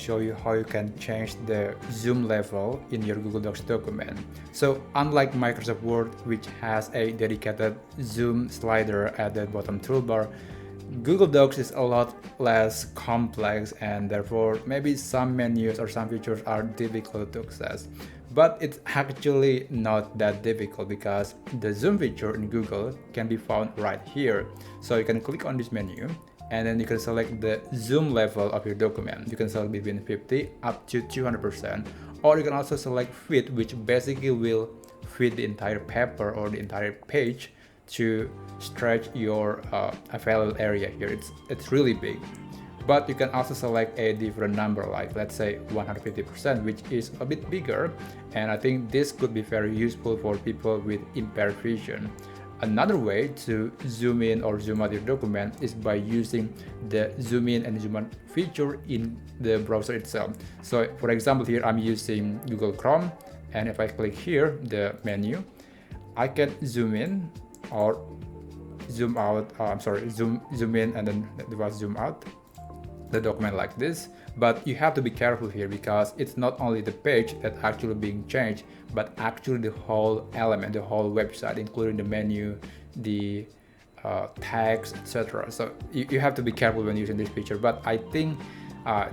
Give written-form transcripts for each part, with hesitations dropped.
show you how you can change the zoom level in your Google Docs document. So unlike Microsoft Word, which has a dedicated zoom slider at the bottom toolbar, Google Docs is a lot less complex, and therefore maybe some menus or some features are difficult to access. But it's actually not that difficult because the zoom feature in Google can be found right here. So you can click on this menu and then you can select the zoom level of your document. You can select between 50 up to 200%, or you can also select fit, which basically will fit the entire paper or the entire page to stretch your available area here. It's really big. But you can also select a different number, like let's say 150%, which is a bit bigger, and I think this could be very useful for people with impaired vision. Another way to zoom in or zoom out your document is by using the zoom in and zoom out feature in the browser itself. So for example, here I'm using Google Chrome, and if I click here, the menu, I can zoom in or zoom out, zoom in and then it was zoom out the document like this. But you have to be careful here because it's not only the page that's actually being changed, but actually the whole element, the whole website, including the menu, the tags, etc. So you have to be careful when using this feature. But I think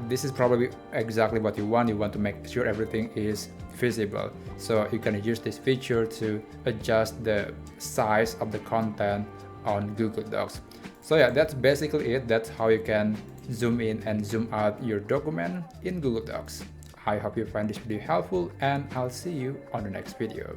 this is probably exactly what you want. You want to make sure everything is visible. So you can use this feature to adjust the size of the content on Google Docs. So yeah, that's basically it. That's how you can zoom in and zoom out your document in Google Docs. I hope you find this video helpful, and I'll see you on the next video.